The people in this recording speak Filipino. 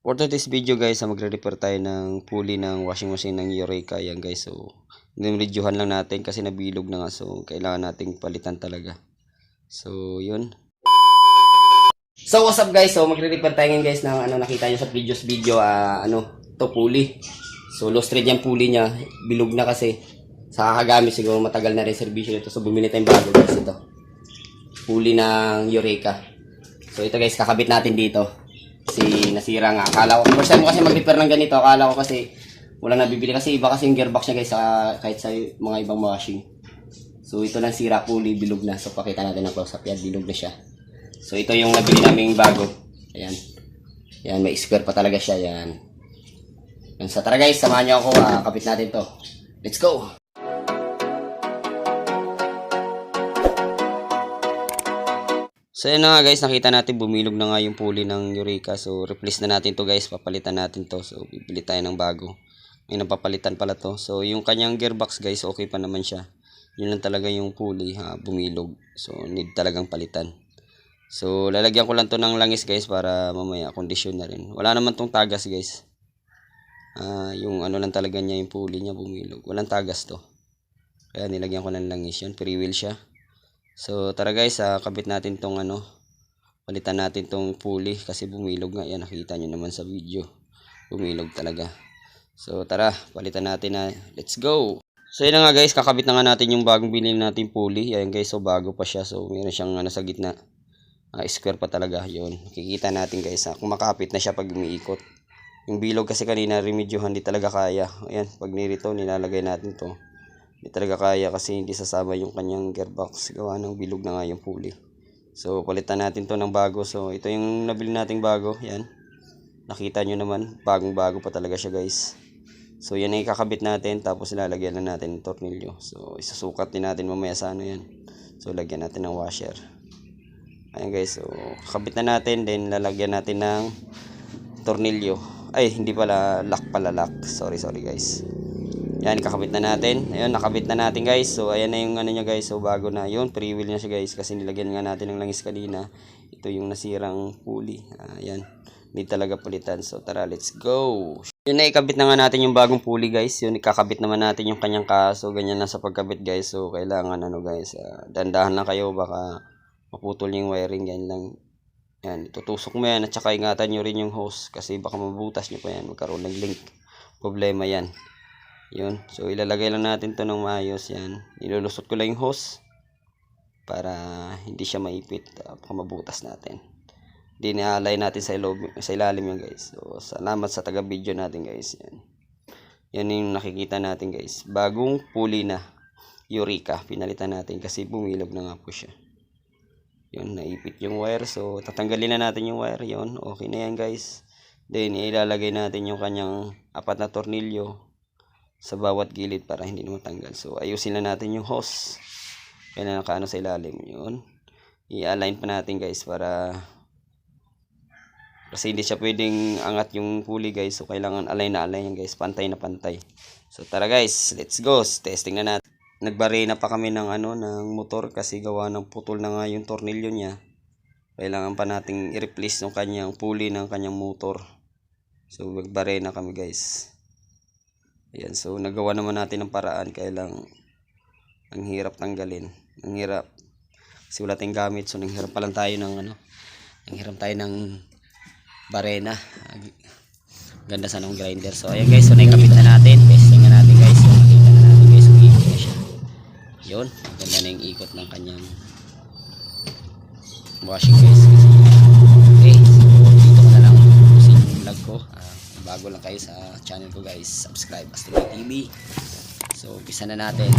For today's video guys, magre-repair tayo ng pulley ng washing machine ng Eureka. Yan guys, so nimredyuhan lang natin kasi nabilog na nga, so kailangan nating palitan talaga. So yun. So what's up guys, so magre-repair tayo ngayon guys ng nakita nyo sa previous video, to pulley. So lost thread yung pulley niya, bilog na kasi sa kakagamit, siguro matagal na rin servisyo nito, so bumili tayong bago guys. Ito pulley ng Eureka. So ito guys, kakabit natin dito. Nasira nga. Akala ko, first time ko kasi mag-repair ng ganito. Akala ko kasi wala nabibili. Kasi iba kasi yung gearbox niya guys, kahit sa mga ibang washing. So ito lang sira, pulley, bilog na. So pakita natin ang close-up yan, bilog na siya. So ito yung nabili naming bago. Ayan. Ayan, may square pa talaga siya. Ayan. So tara guys, samahan niyo ako. Kapit natin to. Let's go! So yun na nga guys, nakita natin bumilog na nga yung pulley ng Eureka. So replace na natin to guys, papalitan natin to. So bibili tayo ng bago. May napapalitan pala to. So yung kanyang gearbox guys, okay pa naman siya. Yun lang talaga yung pulley, bumilog. So need talagang palitan. So lalagyan ko lang to ng langis guys para mamaya kondisyon na rin. Wala naman tong tagas guys. Yung lang talaga niya, yung pulley niya bumilog. Walang tagas to. Kaya nilagyan ko ng langis yun, free wheel siya. So tara guys, kabit natin tong palitan natin tong pulley kasi bumilog nga. Yan, nakita nyo naman sa video, bumilog talaga. So tara, palitan natin na. Let's go! So yun na nga guys, kakabit na nga natin yung bagong binili natin pulley. Ayan guys, so bago pa siya. So meron siyang sa gitna, square pa talaga. Yun, kikita natin guys, kung makapit na siya pag umiikot. Yung bilog kasi kanina remedyohan, di talaga kaya. Ayan, pag nirito nilalagay natin to, hindi talaga kaya kasi hindi sasama yung kanyang gearbox, gawa ng bilog na nga yung pulley. So palitan natin to ng bago. So ito yung nabili nating bago. Yan, nakita nyo naman, bagong bago pa talaga siya guys. So yan ay kakabit natin, tapos lalagyan na natin ng tornilyo. So isusukat din natin mamaya sa yan. So lagyan natin ng washer. Ayan guys, so kakabit na natin, then lalagyan natin ng tornilyo. Ay, hindi pala, lock pala, lock. Sorry guys. Yan, kakabit na natin. Ayun, nakabit na natin guys. So ayan na yung niya guys. So bago na yun, free wheel na siya guys, kasi nilagyan nga natin ng langis kanina. Ito yung nasirang pulley. Ayan, hindi talaga palitan. So tara, let's go! Yun na, ikabit na nga natin yung bagong pulley guys. Yun, ikakabit naman natin yung kanyang kaso. Ganyan lang sa pagkabit guys. So kailangan guys, dandahan lang kayo, baka maputol yung wiring. Yan lang. Yan, itutusok mo yan, at saka ingatan nyo rin yung hose kasi baka mabutas nyo pa yan, magkaroon ng link. Problema yan. Yun, so ilalagay lang natin to ng maayos. Yan, nilulusot ko lang yung hose para hindi siya maipit, baka mabutas natin. Dinaalay natin sa ilalim yan guys. So salamat sa taga video natin guys. Yan yung nakikita natin guys, bagong pulley na Eureka, pinalitan natin kasi bumilog na nga po siya. Yun, naipit yung wire. So tatanggalin na natin yung wire. Yun, okay na yan guys. Then ilalagay natin yung kanyang 4 na tornilyo sa bawat gilid para hindi na matanggal. So ayusin na natin yung hose. Kaya na nakaano sa ilalim. Yun, i-align pa natin guys, para kasi hindi siya pwedeng angat yung pulley guys. So kailangan align na align yan guys, pantay na pantay. So tara guys, let's go. Testing na natin. Nagbarena pa kami ng ng motor kasi gawa ng putol na nga yung tornilyo niya. Kailangan pa nating i-replace yung kanyang pulley ng kanyang motor. So nagbarena kami guys. Ayan, so nagawa naman natin ng paraan, kaya lang ang hirap tanggalin. Ang hirap kasi wala tayong gamit. So nanghiram pa lang tayo ng nanghiram tayo ng barena. Ganda sana ng grinder. So ayan guys, so naikabit na natin. Testing na natin guys. So makita na natin guys, umiikot na siya. Yun, ganda na yung ikot ng kanyang washing guys. Okay, so dito ko na lang upusin yung vlog ko. Bago lang kayo sa channel ko guys, subscribe Astro TV. So umpisa na natin.